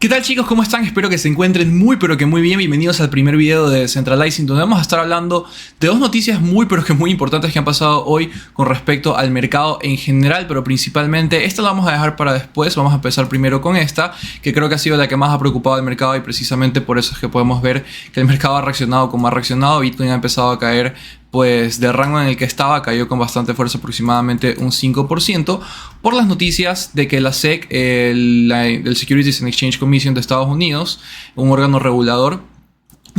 ¿Qué tal, chicos? ¿Cómo están? Espero que se encuentren muy pero que muy bien. Bienvenidos al primer video de Decentralizing, donde vamos a estar hablando de dos noticias muy pero que muy importantes que han pasado hoy con respecto al mercado en general, pero principalmente esta la vamos a dejar para después. Vamos a empezar primero con esta, que creo que ha sido la que más ha preocupado al mercado, y precisamente por eso es que podemos ver que el mercado ha reaccionado como ha reaccionado. Bitcoin ha empezado a caer pues del rango en el que estaba, cayó con bastante fuerza, aproximadamente un 5%, por las noticias de que la SEC, el Securities and Exchange Commission de Estados Unidos, un órgano regulador,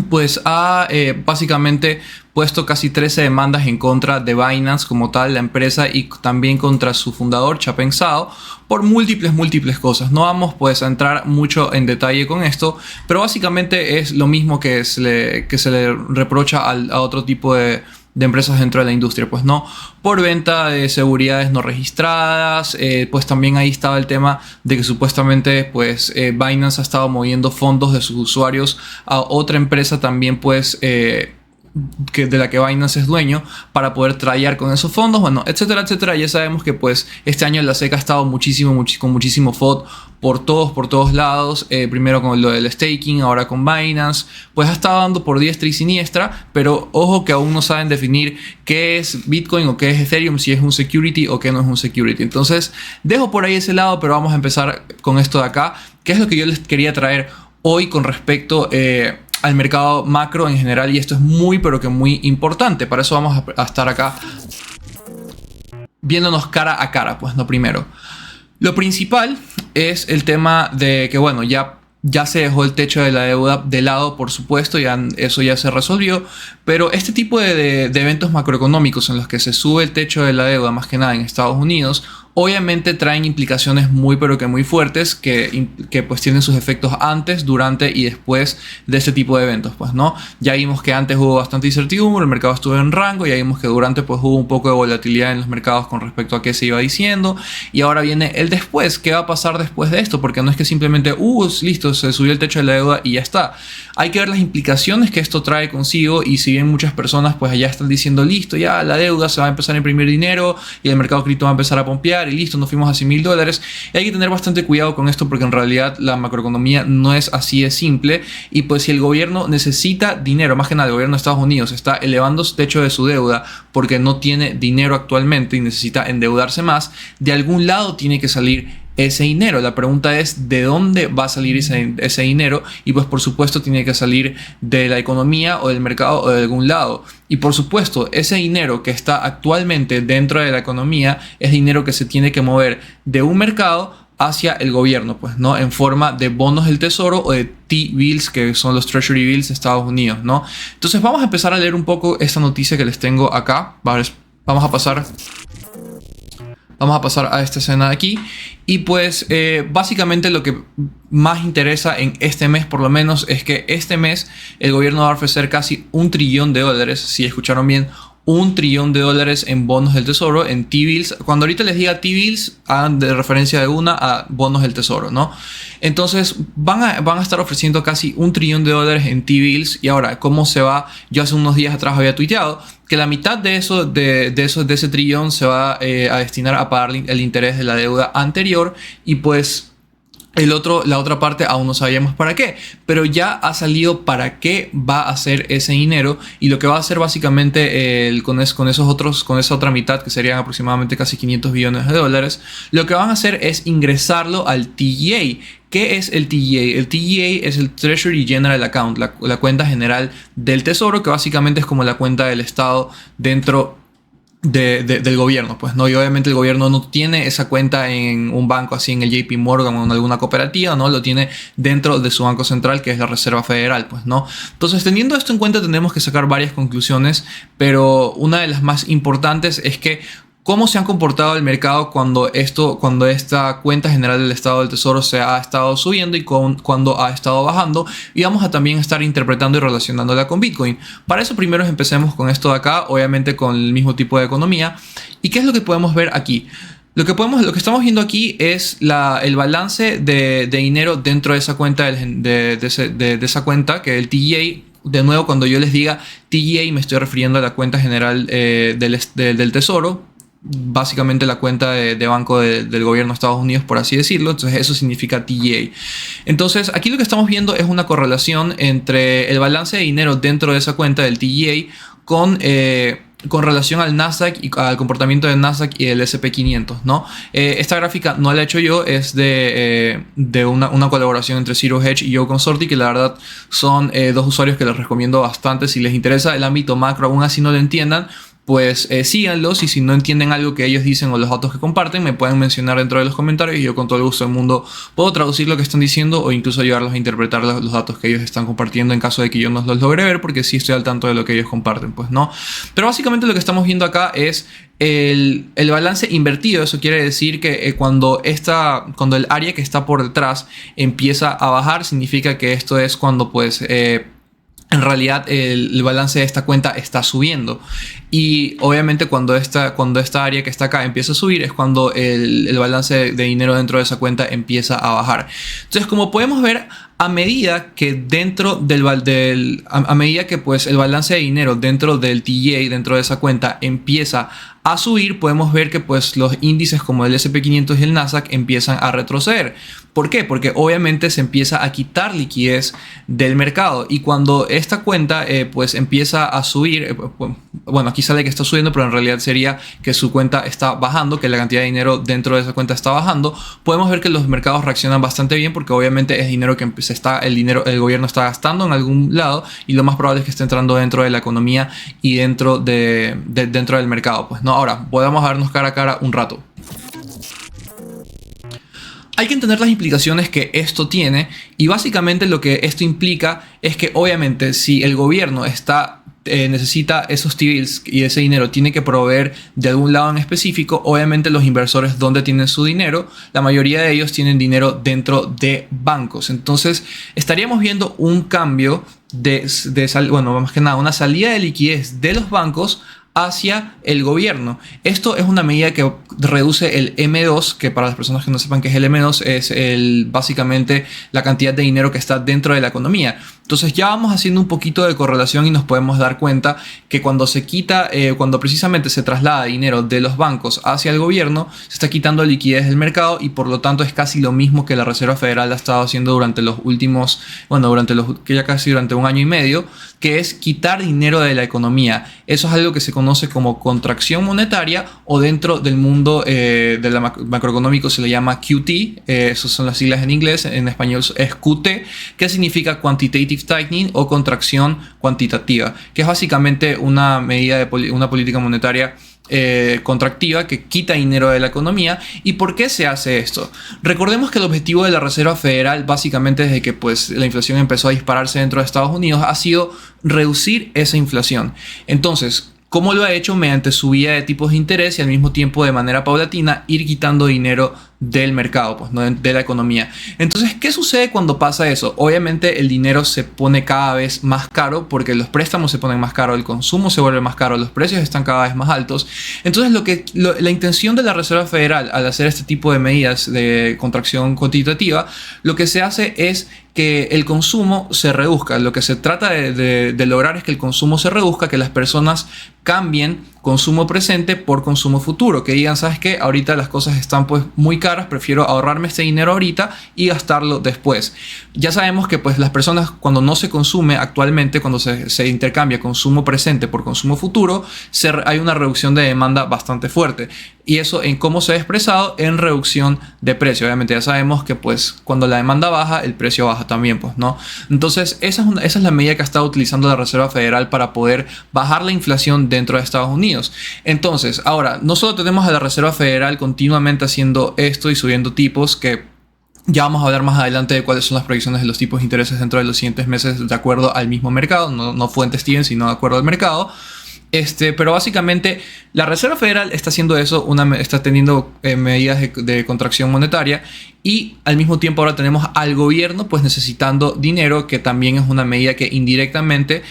pues ha básicamente puesto casi 13 demandas en contra de Binance como tal, la empresa, y también contra su fundador, Changpeng Zhao, por múltiples cosas. No vamos pues a entrar mucho en detalle con esto, pero básicamente es lo mismo que se le reprocha a otro tipo de empresas dentro de la industria, pues no, por venta de seguridades no registradas. Pues también ahí estaba el tema de que supuestamente pues Binance ha estado moviendo fondos de sus usuarios a otra empresa también, pues de la que Binance es dueño, para poder tradear con esos fondos, bueno, etcétera, etcétera. Ya sabemos que pues este año la SEC ha estado con muchísimo FOD por todos lados, primero con lo del staking, ahora con Binance, pues ha estado dando por diestra y siniestra, pero ojo que aún no saben definir qué es Bitcoin o qué es Ethereum, si es un security o qué no es un security. Entonces dejo por ahí ese lado, pero vamos a empezar con esto de acá, que es lo que yo les quería traer hoy con respecto al mercado macro en general, y esto es muy pero que muy importante. Para eso vamos a estar acá viéndonos cara a cara. Pues no, primero, lo principal es el tema de que, bueno, ya se dejó el techo de la deuda de lado, por supuesto, eso ya se resolvió, pero este tipo de eventos macroeconómicos en los que se sube el techo de la deuda, más que nada en Estados Unidos, obviamente traen implicaciones muy pero que muy fuertes, que pues tienen sus efectos antes, durante y después de este tipo de eventos, pues no. Ya vimos que antes hubo bastante incertidumbre, el mercado estuvo en rango, ya vimos que durante pues hubo un poco de volatilidad en los mercados con respecto a qué se iba diciendo, y ahora viene el después. ¿Qué va a pasar después de esto? Porque no es que simplemente listo, se subió el techo de la deuda y ya está. Hay que ver las implicaciones que esto trae consigo, y si bien muchas personas pues allá están diciendo listo, ya la deuda se va a empezar a imprimir dinero y el mercado cripto va a empezar a pompear y listo, nos fuimos a $100,000, y hay que tener bastante cuidado con esto, porque en realidad la macroeconomía no es así de simple. Y pues si el gobierno necesita dinero, más que nada el gobierno de Estados Unidos está elevando el techo de su deuda porque no tiene dinero actualmente y necesita endeudarse más, de algún lado tiene que salir ese dinero. La pregunta es de dónde va a salir ese dinero, y pues por supuesto tiene que salir de la economía o del mercado o de algún lado. Y por supuesto ese dinero que está actualmente dentro de la economía es dinero que se tiene que mover de un mercado hacia el gobierno, pues no, en forma de bonos del tesoro o de T-bills, que son los Treasury bills de Estados Unidos, ¿no? Entonces vamos a empezar a leer un poco esta noticia que les tengo acá. Vamos a pasar a esta escena de aquí. Y pues básicamente lo que más interesa en este mes, por lo menos, es que este mes el gobierno va a ofrecer casi $1 trillón, si escucharon bien, $1 trillón en bonos del tesoro, en T-bills. Cuando ahorita les diga T-bills, hagan de referencia de una a bonos del tesoro, ¿no? Entonces van a estar ofreciendo casi $1 trillón en T-bills. Y ahora, ¿cómo se va? Yo hace unos días atrás había tuiteado que la mitad de ese trillón se va a destinar a pagar el interés de la deuda anterior, y pues la otra parte aún no sabíamos para qué, pero ya ha salido para qué va a hacer ese dinero. Y lo que va a hacer básicamente con esa otra mitad, que serían aproximadamente casi $500 billones, lo que van a hacer es ingresarlo al TGA. ¿Qué es el TGA? El TGA es el Treasury General Account, la cuenta general del tesoro, que básicamente es como la cuenta del Estado dentro del gobierno, pues no. Y obviamente el gobierno no tiene esa cuenta en un banco así, en el JP Morgan o en alguna cooperativa, no, lo tiene dentro de su banco central, que es la Reserva Federal, pues no. Entonces, teniendo esto en cuenta, tenemos que sacar varias conclusiones, pero una de las más importantes es que cómo se ha comportado el mercado cuando esta cuenta general del Estado del Tesoro se ha estado subiendo y cuando ha estado bajando, y vamos a también estar interpretando y relacionándola con Bitcoin. Para eso primero empecemos con esto de acá, obviamente con el mismo tipo de economía. ¿Y qué es lo que podemos ver aquí? Lo que estamos viendo aquí es el balance de dinero dentro de esa cuenta, de esa cuenta, que es el TGA. De nuevo, cuando yo les diga TGA, me estoy refiriendo a la cuenta general del Tesoro. básicamente la cuenta de banco del gobierno de Estados Unidos, por así decirlo. Entonces eso significa TGA. Entonces aquí lo que estamos viendo es una correlación entre el balance de dinero dentro de esa cuenta del TGA con relación al Nasdaq y al comportamiento del Nasdaq y el S&P 500, ¿no? Esta gráfica no la he hecho yo, es de una colaboración entre Zero Hedge y Joe Consorti, que la verdad son dos usuarios que les recomiendo bastante. Si les interesa el ámbito macro, aún así no lo entiendan, pues síganlos, y si no entienden algo que ellos dicen o los datos que comparten, me pueden mencionar dentro de los comentarios y yo con todo el gusto del mundo puedo traducir lo que están diciendo o incluso ayudarlos a interpretar los datos que ellos están compartiendo en caso de que yo no los logre ver, porque sí estoy al tanto de lo que ellos comparten, pues no. Pero básicamente lo que estamos viendo acá es el balance invertido. Eso quiere decir que cuando el área que está por detrás empieza a bajar, significa que esto es cuando pues en realidad el balance de esta cuenta está subiendo. Y obviamente cuando esta área que está acá empieza a subir, es cuando el balance de dinero dentro de esa cuenta empieza a bajar. Entonces, como podemos ver, a medida que pues el balance de dinero dentro del TGA, dentro de esa cuenta, empieza a subir, podemos ver que pues los índices como el S&P 500 y el Nasdaq empiezan a retroceder. ¿Por qué? Porque obviamente se empieza a quitar liquidez del mercado, y cuando esta cuenta pues empieza a subir, bueno, aquí sale que está subiendo, pero en realidad sería que su cuenta está bajando, que la cantidad de dinero dentro de esa cuenta está bajando. Podemos ver que los mercados reaccionan bastante bien, porque obviamente es dinero que el gobierno está gastando en algún lado, y lo más probable es que esté entrando dentro de la economía y dentro del mercado, pues no. Ahora, podemos vernos cara a cara un rato. Hay que entender las implicaciones que esto tiene, y básicamente lo que esto implica es que obviamente si el gobierno necesita esos T-bills y ese dinero tiene que proveer de algún lado en específico, obviamente los inversores, ¿dónde tienen su dinero? La mayoría de ellos tienen dinero dentro de bancos. Entonces estaríamos viendo un cambio más que nada una salida de liquidez de los bancos hacia el gobierno. Esto es una medida que reduce el M2, que para las personas que no sepan qué es el M2, es básicamente la cantidad de dinero que está dentro de la economía. Entonces ya vamos haciendo un poquito de correlación y nos podemos dar cuenta que cuando cuando precisamente se traslada dinero de los bancos hacia el gobierno, se está quitando liquidez del mercado, y por lo tanto es casi lo mismo que la Reserva Federal ha estado haciendo durante durante un año y medio, que es quitar dinero de la economía. Eso es algo que se conoce como contracción monetaria, o dentro del mundo macroeconómico se le llama QT. Esas son las siglas en inglés. En español es QT, que significa Quantitative Tightening o contracción cuantitativa, que es básicamente una medida una política monetaria contractiva que quita dinero de la economía. ¿Y por qué se hace esto? Recordemos que el objetivo de la Reserva Federal, básicamente desde que pues la inflación empezó a dispararse dentro de Estados Unidos, ha sido reducir esa inflación. Entonces, ¿cómo lo ha hecho? Mediante subida de tipos de interés, y al mismo tiempo de manera paulatina ir quitando dinero del mercado, pues, ¿no? De la economía. Entonces, ¿qué sucede cuando pasa eso? Obviamente el dinero se pone cada vez más caro, porque los préstamos se ponen más caros, el consumo se vuelve más caro, los precios están cada vez más altos. Entonces la intención de la Reserva Federal al hacer este tipo de medidas de contracción cuantitativa, lo que se hace es que el consumo se reduzca. Lo que se trata de lograr es que el consumo se reduzca, que las personas cambien consumo presente por consumo futuro, que digan, ¿sabes qué? Ahorita las cosas están pues muy caras, prefiero ahorrarme este dinero ahorita y gastarlo después. Ya sabemos que pues las personas, cuando no se consume actualmente, cuando se intercambia consumo presente por consumo futuro, hay una reducción de demanda bastante fuerte. Y eso, ¿en cómo se ha expresado? En reducción de precio. Obviamente ya sabemos que pues cuando la demanda baja, el precio baja también, pues, ¿no? Entonces esa es la medida que ha estado utilizando la Reserva Federal para poder bajar la inflación dentro de Estados Unidos. Entonces, ahora, no solo tenemos a la Reserva Federal continuamente haciendo esto y subiendo tipos, que ya vamos a hablar más adelante de cuáles son las proyecciones de los tipos de intereses dentro de los siguientes meses de acuerdo al mismo mercado, no fuentes Steven, sino de acuerdo al mercado. Pero básicamente la Reserva Federal está haciendo eso, está teniendo medidas de contracción monetaria, y al mismo tiempo ahora tenemos al gobierno pues necesitando dinero, que también es una medida que indirectamente,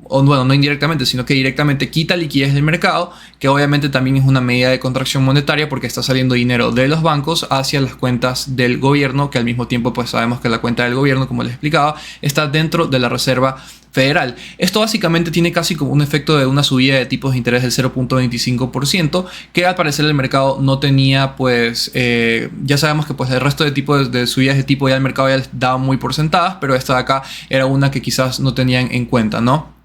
o bueno, no indirectamente, sino que directamente quita liquidez del mercado, que obviamente también es una medida de contracción monetaria, porque está saliendo dinero de los bancos hacia las cuentas del gobierno, que al mismo tiempo pues sabemos que la cuenta del gobierno, como les explicaba, está dentro de la Reserva Federal. Esto básicamente tiene casi como un efecto de una subida de tipos de interés del 0.25%, que al parecer el mercado no tenía, pues ya sabemos que pues el resto de tipos de subidas de tipo ya el mercado ya les daba muy por sentadas, pero esta de acá era una que quizás no tenían en cuenta, ¿no?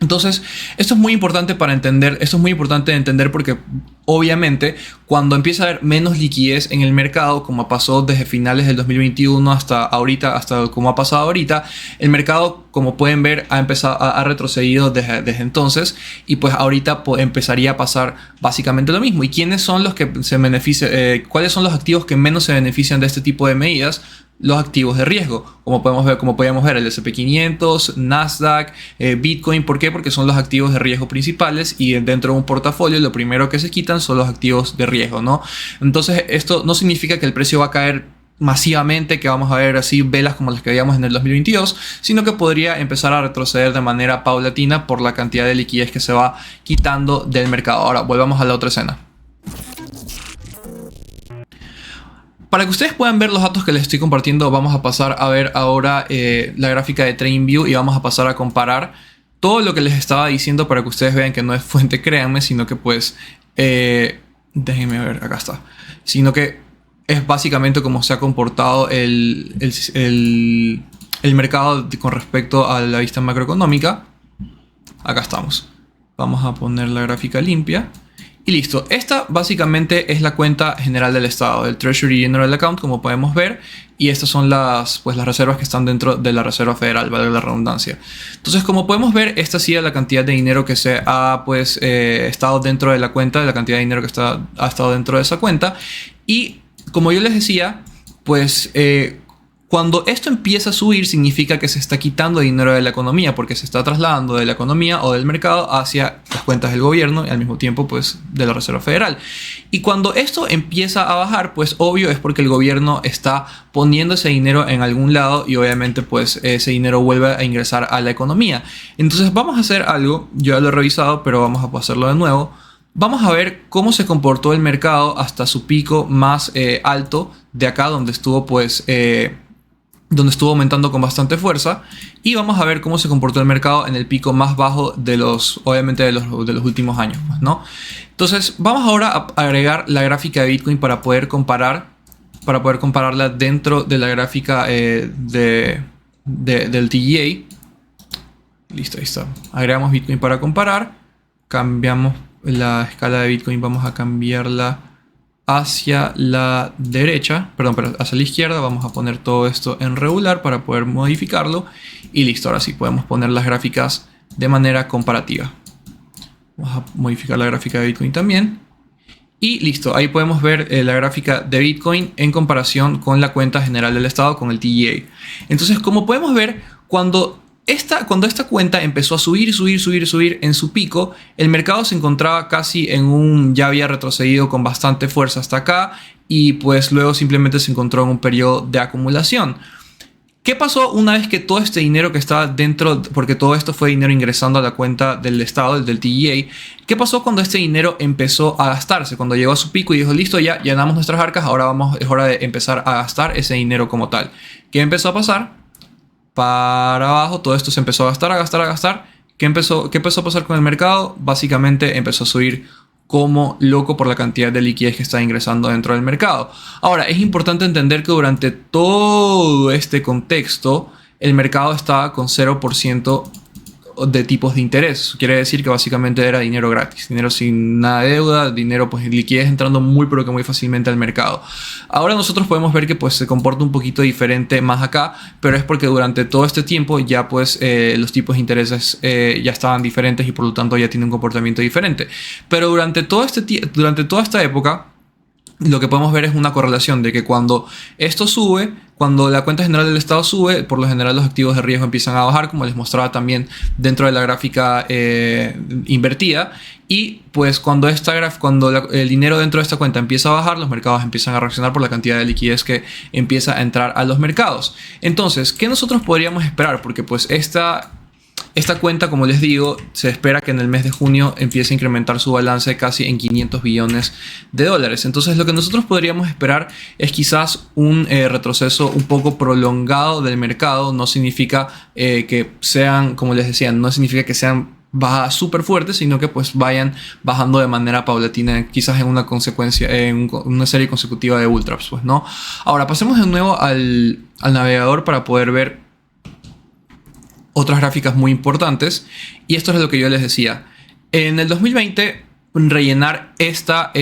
Entonces, esto es muy importante para entender, esto es muy importante de entender porque obviamente cuando empieza a haber menos liquidez en el mercado, como pasó desde finales del 2021 hasta ahorita, hasta como ha pasado ahorita, el mercado, como pueden ver, ha retrocedido desde entonces y pues ahorita empezaría a pasar básicamente lo mismo. ¿Y quiénes son los que se benefician? ¿Cuáles son los activos que menos se benefician de este tipo de medidas? Los activos de riesgo, como podemos ver el S&P 500, Nasdaq, Bitcoin. ¿Por qué? Porque son los activos de riesgo principales y dentro de un portafolio lo primero que se quitan son los activos de riesgo, ¿no? Entonces esto no significa que el precio va a caer masivamente, que vamos a ver así velas como las que veíamos en el 2022, sino que podría empezar a retroceder de manera paulatina por la cantidad de liquidez que se va quitando del mercado. Ahora volvamos a la otra escena. Para que ustedes puedan ver los datos que les estoy compartiendo, vamos a pasar a ver ahora la gráfica de TradingView y vamos a pasar a comparar todo lo que les estaba diciendo para que ustedes vean que no es fuente, créanme, sino que pues, déjenme ver, acá está, sino que es básicamente cómo se ha comportado el mercado con respecto a la vista macroeconómica. Acá estamos. Vamos a poner la gráfica limpia. Y listo, esta básicamente es la cuenta general del estado, del Treasury General Account, como podemos ver. Y estas son las reservas que están dentro de la Reserva Federal, vale la redundancia. Entonces, como podemos ver, esta ha sido la cantidad de dinero que se ha estado dentro de la cuenta, la cantidad de dinero que ha estado dentro de esa cuenta. Y como yo les decía, pues cuando esto empieza a subir significa que se está quitando dinero de la economía porque se está trasladando de la economía o del mercado hacia las cuentas del gobierno y al mismo tiempo pues de la Reserva Federal. Y cuando esto empieza a bajar, pues obvio es porque el gobierno está poniendo ese dinero en algún lado y obviamente pues ese dinero vuelve a ingresar a la economía. Entonces vamos a hacer algo, yo ya lo he revisado pero vamos a hacerlo de nuevo. Vamos a ver cómo se comportó el mercado hasta su pico más alto de acá donde estuvo donde estuvo aumentando con bastante fuerza, y vamos a ver cómo se comportó el mercado en el pico más bajo de los últimos años, pues, ¿no? Entonces vamos ahora a agregar la gráfica de Bitcoin para poder compararla dentro de la gráfica del TGA. Listo, ahí está. Agregamos Bitcoin para comparar, cambiamos la escala de Bitcoin, vamos a cambiarla hacia la derecha, pero hacia la izquierda. Vamos a poner todo esto en regular para poder modificarlo y listo, ahora sí podemos poner las gráficas de manera comparativa. Vamos a modificar la gráfica de Bitcoin también y listo, ahí podemos ver la gráfica de Bitcoin en comparación con la cuenta general del estado, con el TGA. Entonces, como podemos ver, cuando esta cuenta empezó a subir en su pico, el mercado se encontraba casi ya había retrocedido con bastante fuerza hasta acá y pues luego simplemente se encontró en un periodo de acumulación. ¿Qué pasó una vez que todo este dinero que estaba dentro, porque todo esto fue dinero ingresando a la cuenta del estado, del TGA, qué pasó cuando este dinero empezó a gastarse? Cuando llegó a su pico y dijo, listo, ya llenamos nuestras arcas, ahora es hora de empezar a gastar ese dinero como tal. ¿Qué empezó a pasar? Para abajo, todo esto se empezó a gastar. ¿Qué empezó a pasar con el mercado? Básicamente empezó a subir como loco por la cantidad de liquidez que está ingresando dentro del mercado. Ahora, es importante entender que durante todo este contexto, el mercado estaba con 0% de tipos de interés. Eso quiere decir que básicamente era dinero gratis, dinero sin nada de deuda, dinero pues liquidez entrando muy pero que muy fácilmente al mercado. Ahora nosotros podemos ver que pues se comporta un poquito diferente más acá, pero es porque durante todo este tiempo ya pues los tipos de intereses ya estaban diferentes y por lo tanto ya tienen un comportamiento diferente. Pero durante toda esta época, lo que podemos ver es una correlación de que cuando esto sube, cuando la cuenta general del estado sube, por lo general los activos de riesgo empiezan a bajar, como les mostraba también dentro de la gráfica invertida. Y pues cuando el dinero dentro de esta cuenta empieza a bajar, los mercados empiezan a reaccionar por la cantidad de liquidez que empieza a entrar a los mercados. Entonces, ¿qué nosotros podríamos esperar? Porque pues Esta cuenta, como les digo, se espera que en el mes de junio empiece a incrementar su balance casi en 500 billones de dólares. Entonces, lo que nosotros podríamos esperar es quizás un retroceso un poco prolongado del mercado. No significa que sean, como les decía, no significa que sean bajadas súper fuertes, sino que pues vayan bajando de manera paulatina, quizás en una consecuencia, en una serie consecutiva de ultraps, pues, ¿no? Ahora, pasemos de nuevo al navegador para poder ver otras gráficas muy importantes, y esto es lo que yo les decía. En el 2020 rellenar esta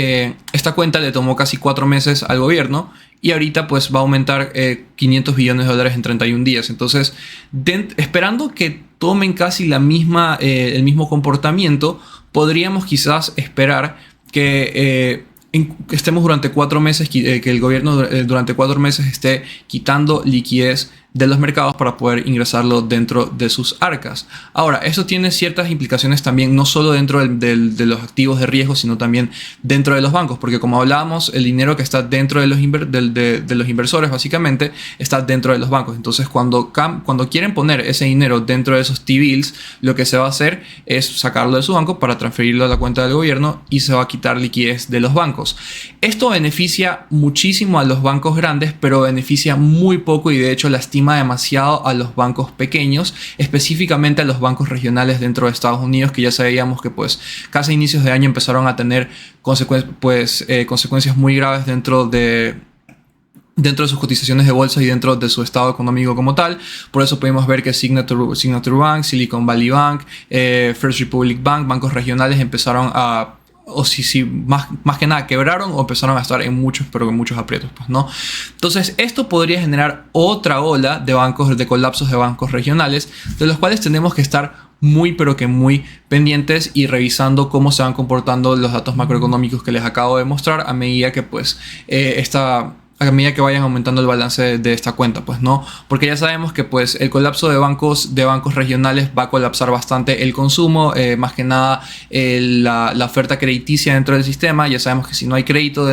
cuenta le tomó casi 4 meses al gobierno, y ahorita pues va a aumentar 500 billones de dólares en 31 días. Entonces, esperando que tomen casi el mismo comportamiento, podríamos quizás esperar que estemos durante 4 meses, que el gobierno durante 4 meses esté quitando liquidez de los mercados para poder ingresarlo dentro de sus arcas. Ahora, eso tiene ciertas implicaciones también, no solo dentro de los activos de riesgo, sino también dentro de los bancos, porque como hablábamos, el dinero que está dentro de los inversores básicamente está dentro de los bancos. Entonces, cuando quieren poner ese dinero dentro de esos T-bills, lo que se va a hacer es sacarlo de su banco para transferirlo a la cuenta del gobierno, y se va a quitar liquidez de los bancos. Esto beneficia muchísimo a los bancos grandes, pero beneficia muy poco, y de hecho lastima demasiado a los bancos pequeños, específicamente a los bancos regionales dentro de Estados Unidos, que ya sabíamos que pues casi a inicios de año empezaron a tener consecuencias muy graves dentro de sus cotizaciones de bolsa y dentro de su estado económico como tal. Por eso pudimos ver que Signature Bank, Silicon Valley Bank, First Republic Bank, bancos regionales empezaron a, o si más que nada quebraron, o empezaron a estar en muchos aprietos, pues, ¿no? Entonces, esto podría generar otra ola de colapsos de bancos regionales, de los cuales tenemos que estar muy pendientes y revisando cómo se van comportando los datos macroeconómicos que les acabo de mostrar a medida que pues a medida que vayan aumentando el balance de esta cuenta, pues, ¿no? Porque ya sabemos que pues el colapso de bancos regionales va a colapsar bastante el consumo, más que nada la oferta crediticia dentro del sistema. Ya sabemos que si no hay crédito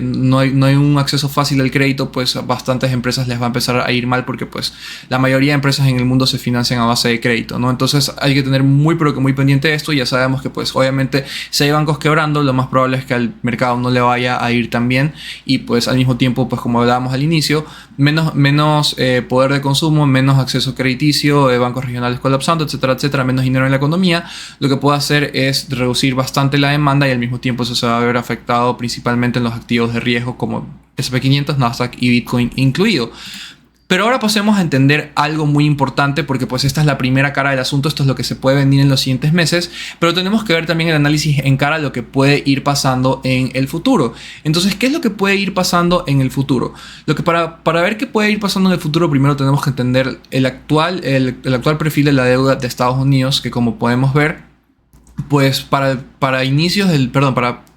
no hay un acceso fácil al crédito, pues a bastantes empresas les va a empezar a ir mal, porque pues la mayoría de empresas en el mundo se financian a base de crédito, ¿no? Entonces hay que tener muy pendiente de esto. Ya sabemos que pues obviamente si hay bancos quebrando, lo más probable es que al mercado no le vaya a ir tan bien, y pues al mismo tiempo, pues como hablábamos al inicio, menos poder de consumo, menos acceso crediticio, bancos regionales colapsando, etcétera, etcétera, menos dinero en la economía, lo que puede hacer es reducir bastante la demanda, y al mismo tiempo eso se va a ver afectado principalmente en los activos de riesgo como S&P 500, Nasdaq y Bitcoin incluido. Pero ahora pasemos a entender algo muy importante, porque pues esta es la primera cara del asunto. Esto es lo que se puede venir en los siguientes meses, pero tenemos que ver también el análisis en cara a lo que puede ir pasando en el futuro. Entonces, ¿qué es lo que puede ir pasando en el futuro? Lo que para ver qué puede ir pasando en el futuro, primero tenemos que entender el actual perfil de la deuda de Estados Unidos, que como podemos ver, pues para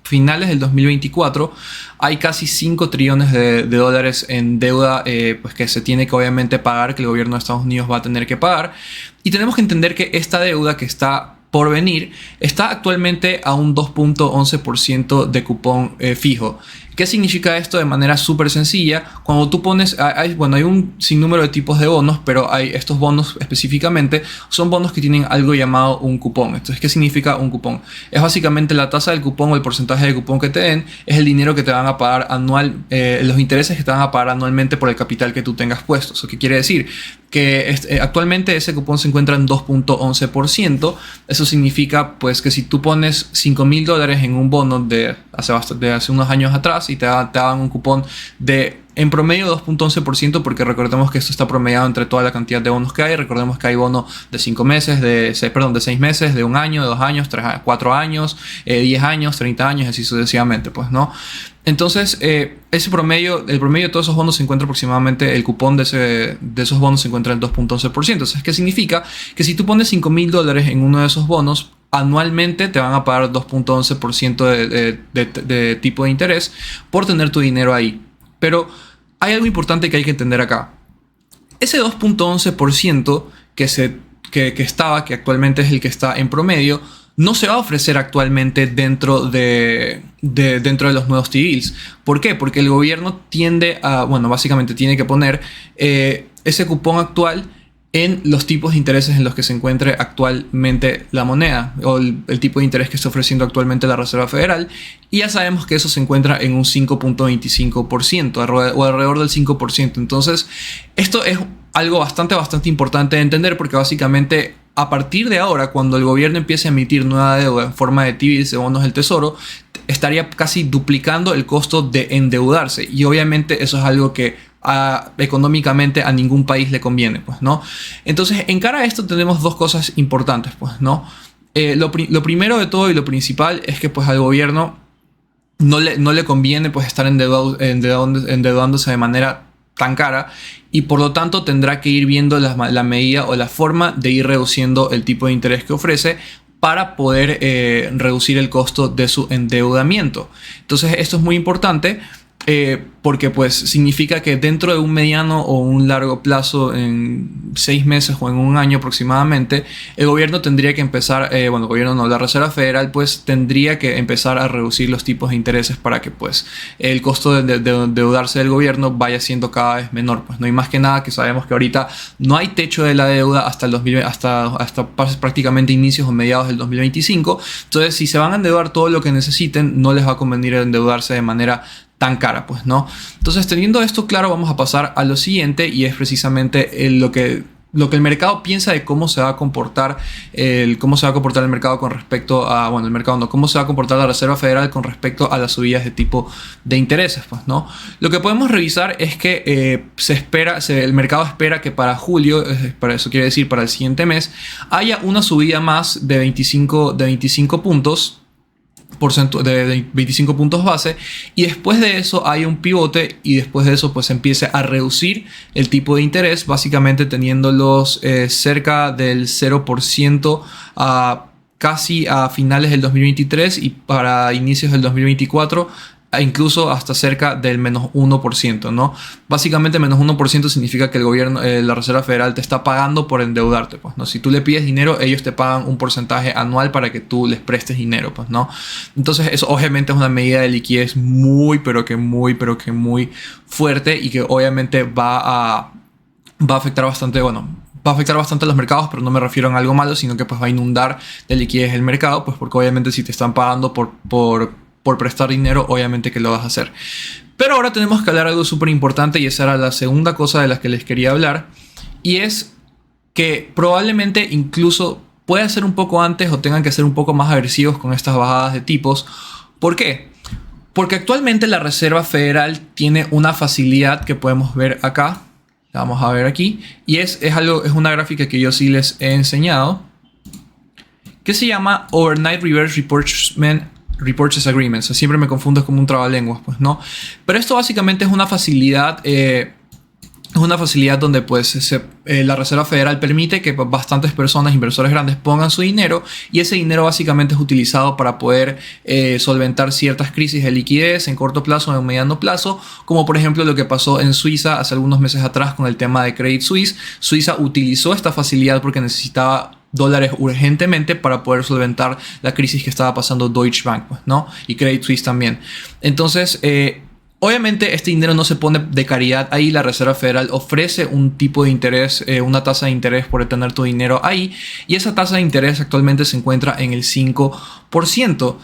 finales del 2024 hay casi 5 trillones de dólares en deuda, pues que se tiene que obviamente pagar, que el gobierno de Estados Unidos va a tener que pagar. Y tenemos que entender que esta deuda que está por venir está actualmente a un 2.11% de cupón fijo. ¿Qué significa esto de manera súper sencilla? Cuando tú pones, hay un sinnúmero de tipos de bonos, pero hay estos bonos específicamente, son bonos que tienen algo llamado un cupón. Entonces, ¿qué significa un cupón? Es básicamente la tasa del cupón o el porcentaje de cupón que te den, es el dinero que te van a pagar anual, los intereses que te van a pagar anualmente por el capital que tú tengas puesto. ¿Eso qué quiere decir? Que actualmente ese cupón se encuentra en 2.11%. Eso significa pues que si tú pones $5,000 en un bono de hace unos años atrás, y te daban un cupón de en promedio 2.11%, porque recordemos que esto está promediado entre toda la cantidad de bonos que hay. Recordemos que hay bonos de 5 meses, de 6 meses, de 1 año, de 2 años, 4 años, 10 años, 30 años, así sucesivamente, pues, ¿no? Entonces, el promedio de todos esos bonos se encuentra aproximadamente, el cupón de esos bonos se encuentra en 2.11%. Entonces, ¿qué significa? Que si tú pones $5,000 en uno de esos bonos, anualmente te van a pagar 2.11% de tipo de interés por tener tu dinero ahí. Pero hay algo importante que hay que entender acá. Ese 2.11% que actualmente es el que está en promedio, no se va a ofrecer actualmente dentro de los nuevos T-bills. ¿Por qué? Porque el gobierno básicamente tiene que poner ese cupón actual en los tipos de intereses en los que se encuentre actualmente la moneda o el tipo de interés que está ofreciendo actualmente la Reserva Federal. Y ya sabemos que eso se encuentra en un 5.25% o alrededor del 5%. Entonces, esto es algo bastante importante de entender, porque básicamente a partir de ahora, cuando el gobierno empiece a emitir nueva deuda en forma de T-bills, de bonos del tesoro, estaría casi duplicando el costo de endeudarse. Y obviamente eso es algo que económicamente a ningún país le conviene, pues, ¿no? Entonces, en cara a esto tenemos dos cosas importantes, pues, ¿no? Lo primero de todo y lo principal es que pues al gobierno no le conviene pues estar endeudándose de manera tan cara, y por lo tanto tendrá que ir viendo la medida o la forma de ir reduciendo el tipo de interés que ofrece para poder reducir el costo de su endeudamiento. Entonces esto es muy importante, porque pues significa que dentro de un mediano o un largo plazo, en 6 meses o en un año aproximadamente, el gobierno tendría que empezar, el gobierno no, la Reserva Federal pues tendría que empezar a reducir los tipos de intereses para que pues el costo de endeudarse del gobierno vaya siendo cada vez menor. Pues no hay más que nada que sabemos que ahorita no hay techo de la deuda hasta el hasta prácticamente inicios o mediados del 2025. Entonces, si se van a endeudar todo lo que necesiten, no les va a convenir endeudarse de manera tan cara, pues, ¿no? Entonces, teniendo esto claro, vamos a pasar a lo siguiente, y es precisamente lo que el mercado piensa de cómo se va a comportar el mercado con respecto a, cómo se va a comportar la Reserva Federal con respecto a las subidas de tipo de intereses, pues, ¿no? Lo que podemos revisar es que el mercado espera que para julio, para eso quiere decir para el siguiente mes, haya una subida más de 25 puntos de 25 puntos base, y después de eso hay un pivote, y después de eso pues empiece a reducir el tipo de interés, básicamente teniéndolos cerca del 0% casi a finales del 2023, y para inicios del 2024 incluso hasta cerca del menos 1%, ¿no? Básicamente menos 1% significa que el gobierno, la Reserva Federal te está pagando por endeudarte, pues, ¿no? Si tú le pides dinero, ellos te pagan un porcentaje anual para que tú les prestes dinero, pues, ¿no? Entonces eso obviamente es una medida de liquidez muy fuerte, y que obviamente va a afectar bastante, va a afectar bastante a los mercados, pero no me refiero a algo malo, sino que pues va a inundar de liquidez el mercado, pues porque obviamente si te están pagando por prestar dinero, obviamente que lo vas a hacer. Pero ahora tenemos que hablar de algo súper importante, y esa era la segunda cosa de la que les quería hablar, y es que probablemente incluso pueda ser un poco antes o tengan que ser un poco más agresivos con estas bajadas de tipos. ¿Por qué? Porque actualmente la Reserva Federal tiene una facilidad que podemos ver acá. La vamos a ver aquí, y es una gráfica que yo sí les he enseñado, que se llama Overnight Reverse Repurchase Agreement. O sea, siempre me confundo, es como un trabalenguas, pues, ¿no? Pero esto básicamente es una facilidad donde pues la Reserva Federal permite que bastantes personas, inversores grandes, pongan su dinero, y ese dinero básicamente es utilizado para poder solventar ciertas crisis de liquidez en corto plazo o en mediano plazo, como por ejemplo lo que pasó en Suiza hace algunos meses atrás con el tema de Credit Suisse. Suiza utilizó esta facilidad porque necesitaba dólares urgentemente para poder solventar la crisis que estaba pasando Deutsche Bank, pues, ¿no? Y Credit Suisse también. Entonces, obviamente este dinero no se pone de caridad ahí. La Reserva Federal ofrece un tipo de interés, una tasa de interés por tener tu dinero ahí, y esa tasa de interés actualmente se encuentra en el 5%.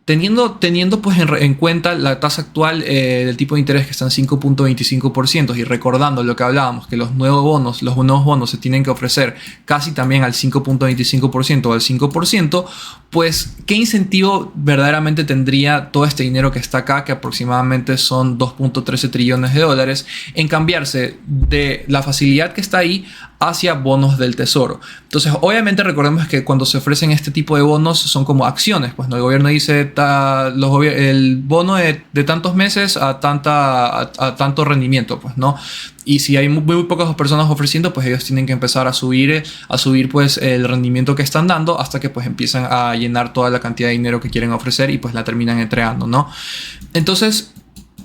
Teniendo pues en cuenta la tasa actual del tipo de interés, que está en 5.25%, y recordando lo que hablábamos, que los nuevos bonos se tienen que ofrecer casi también al 5.25% o al 5%, pues ¿qué incentivo verdaderamente tendría todo este dinero que está acá, que aproximadamente son 2.13 trillones de dólares, en cambiarse de la facilidad que está ahí hacia bonos del tesoro? Entonces, obviamente recordemos que cuando se ofrecen este tipo de bonos son como acciones, pues, ¿no? El gobierno dice el bono de tantos meses a tanto rendimiento, pues, ¿no? Y si hay muy pocas personas ofreciendo, pues ellos tienen que empezar a subir pues el rendimiento que están dando, hasta que pues empiezan a llenar toda la cantidad de dinero que quieren ofrecer, y pues la terminan entregando, ¿no? Entonces,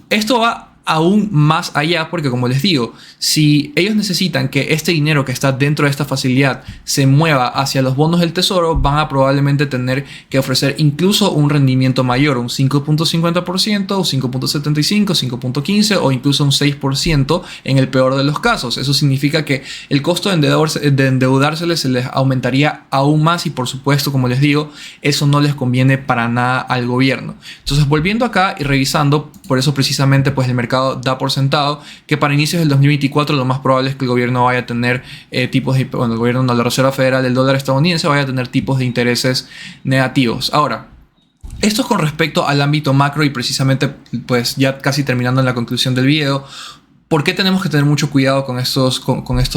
esto va aún más allá, porque como les digo, si ellos necesitan que este dinero que está dentro de esta facilidad se mueva hacia los bonos del tesoro, van a probablemente tener que ofrecer incluso un rendimiento mayor, un 5.50%, un 5.75%, 5.15% o incluso un 6% en el peor de los casos. Eso significa que el costo de endeudarse se les aumentaría aún más y por supuesto, como les digo, eso no les conviene para nada al gobierno. Entonces, volviendo acá y revisando, por eso precisamente pues el mercado da por sentado que para inicios del 2024 lo más probable es que el gobierno vaya a tener tipos de, bueno, el gobierno de la Reserva Federal del dólar estadounidense vaya a tener tipos de intereses negativos. Ahora, esto es con respecto al ámbito macro y precisamente pues ya casi terminando en la conclusión del video. ¿Por qué tenemos que tener mucho cuidado con estos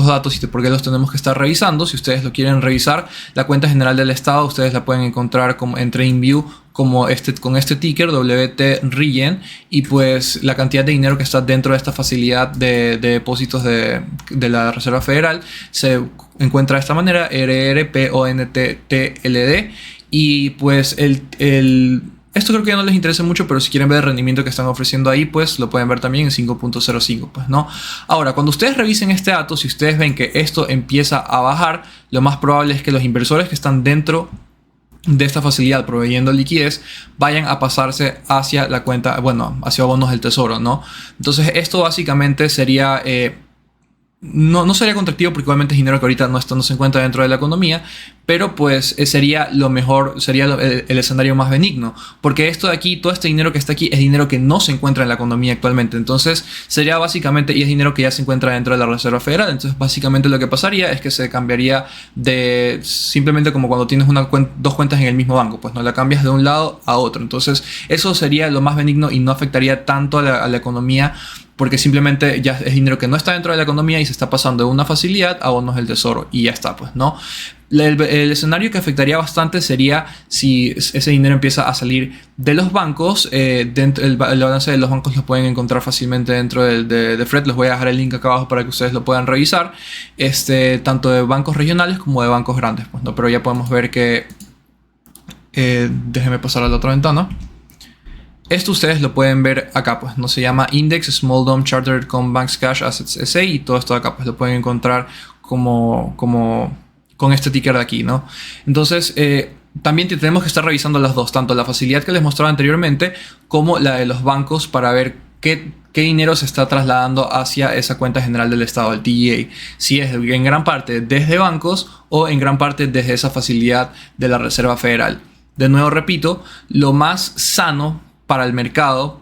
datos y por qué los tenemos que estar revisando? Si ustedes lo quieren revisar, la cuenta general del Estado ustedes la pueden encontrar en TradingView con este ticker WTREGEN y pues la cantidad de dinero que está dentro de esta facilidad de depósitos de la Reserva Federal se encuentra de esta manera: RRPONTTLD. Y pues esto creo que ya no les interesa mucho, pero si quieren ver el rendimiento que están ofreciendo ahí, pues lo pueden ver también en 5.05, pues, ¿no? Ahora, cuando ustedes revisen este dato, si ustedes ven que esto empieza a bajar, lo más probable es que los inversores que están dentro de esta facilidad proveyendo liquidez vayan a pasarse hacia la cuenta, bueno, hacia bonos del tesoro, ¿no? Entonces, esto básicamente sería... No sería contractivo porque obviamente es dinero que ahorita no se encuentra dentro de la economía, pero pues sería lo mejor, sería el escenario más benigno, porque esto de aquí, todo este dinero que está aquí es dinero que no se encuentra en la economía actualmente. Entonces sería básicamente, y es dinero que ya se encuentra dentro de la Reserva Federal, entonces básicamente lo que pasaría es que se cambiaría de simplemente como cuando tienes dos cuentas en el mismo banco, pues no la cambias de un lado a otro. Entonces eso sería lo más benigno y no afectaría tanto a la economía, porque simplemente ya es dinero que no está dentro de la economía y se está pasando de una facilidad a bonos del tesoro y ya está, pues, ¿no? El escenario que afectaría bastante sería si ese dinero empieza a salir de los bancos. El balance de los bancos lo pueden encontrar fácilmente dentro de Fred. Les voy a dejar el link acá abajo para que ustedes lo puedan revisar. Tanto de bancos regionales como de bancos grandes, pues, ¿no? Pero ya podemos ver que... déjenme pasar a la otra ventana. Esto ustedes lo pueden ver acá, pues, no se llama Index Small Dom Chartered con Banks Cash Assets SA y todo esto de acá, pues lo pueden encontrar como con este ticker de aquí, ¿no? Entonces, también tenemos que estar revisando las dos, tanto la facilidad que les mostraba anteriormente como la de los bancos para ver qué dinero se está trasladando hacia esa cuenta general del Estado, el TGA. Si es en gran parte desde bancos o en gran parte desde esa facilidad de la Reserva Federal. De nuevo repito, lo más sano para el mercado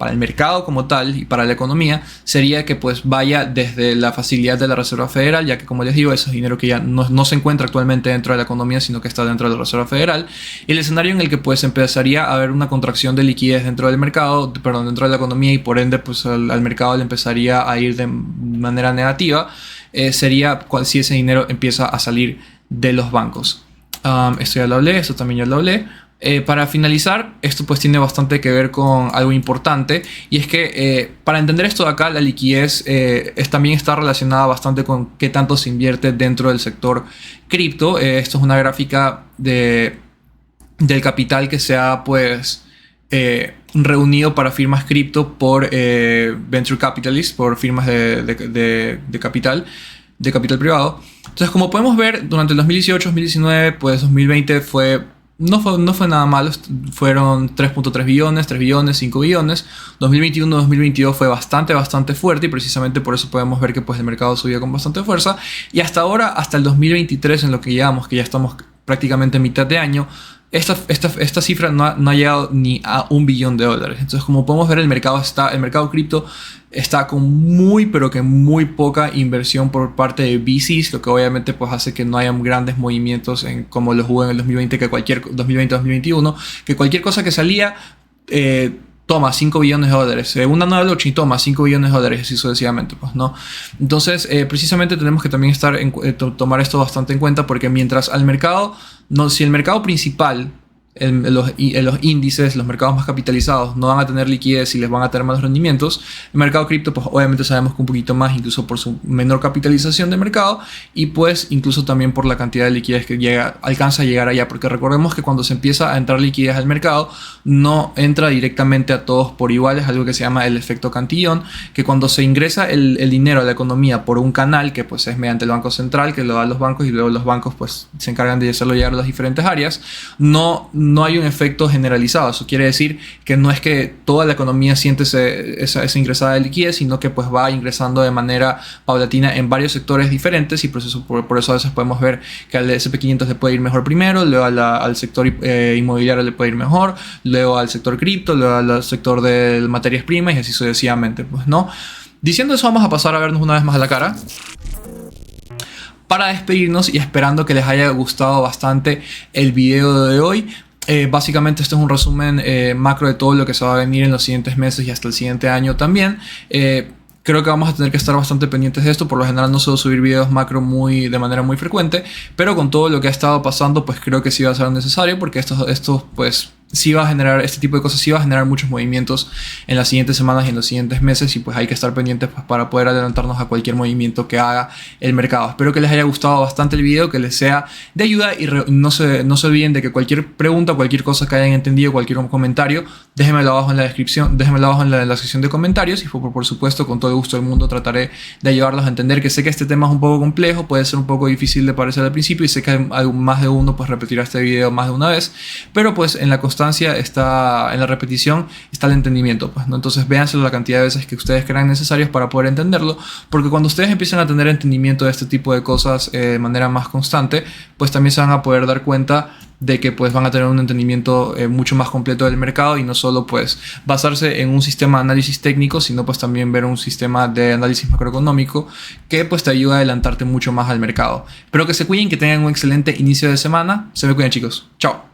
como tal y para la economía sería que pues vaya desde la facilidad de la Reserva Federal, ya que como les digo, eso es dinero que ya no se encuentra actualmente dentro de la economía, sino que está dentro de la Reserva Federal. Y el escenario en el que pues empezaría a haber una contracción de liquidez dentro del mercado, dentro de la economía, y por ende pues al mercado le empezaría a ir de manera negativa, sería si ese dinero empieza a salir de los bancos. Esto ya lo hablé, esto también ya lo hablé. Para finalizar, esto pues tiene bastante que ver con algo importante, y es que para entender esto de acá, la liquidez también está relacionada bastante con qué tanto se invierte dentro del sector cripto. Esto es una gráfica del capital que se ha pues reunido para firmas cripto por venture capitalists, por firmas de capital privado. Entonces, como podemos ver, durante el 2018, 2019, pues 2020 no fue nada malo. Fueron 3.3 billones, 3 billones, 5 billones. 2021, 2022 fue bastante fuerte, y precisamente por eso podemos ver que pues, el mercado subió con bastante fuerza. Y hasta ahora, hasta el 2023, en lo que llevamos, que ya estamos prácticamente en mitad de año, esta cifra no ha llegado ni a $1 billón. Entonces, como podemos ver, el mercado cripto está con pero que muy poca inversión por parte de VCs, lo que obviamente pues hace que no haya grandes movimientos como los hubo en el 2020, 2020-2021, que cualquier cosa que salía toma $5 billones, una nueva blockchain toma $5 billones, así sucesivamente, pues, ¿no? Entonces, precisamente tenemos que también tomar esto bastante en cuenta, porque mientras si el mercado principal los índices, los mercados más capitalizados no van a tener liquidez y les van a tener malos rendimientos. El mercado cripto, pues obviamente sabemos que un poquito más, incluso por su menor capitalización de mercado y pues incluso también por la cantidad de liquidez que alcanza a llegar allá, porque recordemos que cuando se empieza a entrar liquidez al mercado no entra directamente a todos por igual, es algo que se llama el efecto cantillón, que cuando se ingresa el dinero a la economía por un canal que pues es mediante el Banco Central, que lo da a los bancos y luego los bancos pues se encargan de hacerlo llegar a las diferentes áreas, no hay un efecto generalizado. Eso quiere decir que no es que toda la economía siente esa ingresada de liquidez, sino que pues va ingresando de manera paulatina en varios sectores diferentes y por eso a veces podemos ver que al S&P 500 le puede ir mejor primero, luego al sector inmobiliario le puede ir mejor, luego al sector cripto, luego al sector de materias primas y así sucesivamente, pues, ¿no? Diciendo eso, vamos a pasar a vernos una vez más a la cara para despedirnos y esperando que les haya gustado bastante el video de hoy. Básicamente esto es un resumen macro de todo lo que se va a venir en los siguientes meses y hasta el siguiente año también. Creo que vamos a tener que estar bastante pendientes de esto. Por lo general no suelo subir videos macro de manera muy frecuente, pero con todo lo que ha estado pasando, pues creo que sí va a ser necesario, porque esto pues sí va a generar, este tipo de cosas sí va a generar muchos movimientos en las siguientes semanas y en los siguientes meses, y pues hay que estar pendientes pues, para poder adelantarnos a cualquier movimiento que haga el mercado. Espero que les haya gustado bastante el video, que les sea de ayuda, y no se olviden de que cualquier pregunta, cualquier cosa que hayan entendido, cualquier comentario, déjenmelo abajo en la descripción, déjenmelo abajo en la sección de comentarios, y por supuesto con todo el gusto del mundo trataré de ayudarlos a entender, que sé que este tema es un poco complejo, puede ser un poco difícil de parecer al principio, y sé que hay más de uno pues repetirá este video más de una vez, pero pues en la constancia está, en la repetición está el entendimiento, pues, ¿no? Entonces véanselo la cantidad de veces que ustedes crean necesarios para poder entenderlo, porque cuando ustedes empiezan a tener entendimiento de este tipo de cosas de manera más constante, pues también se van a poder dar cuenta de que pues van a tener un entendimiento mucho más completo del mercado, y no solo pues basarse en un sistema de análisis técnico, sino pues también ver un sistema de análisis macroeconómico que pues te ayuda a adelantarte mucho más al mercado. Espero que se cuiden, que tengan un excelente inicio de semana. Se me cuidan, chicos. Chao.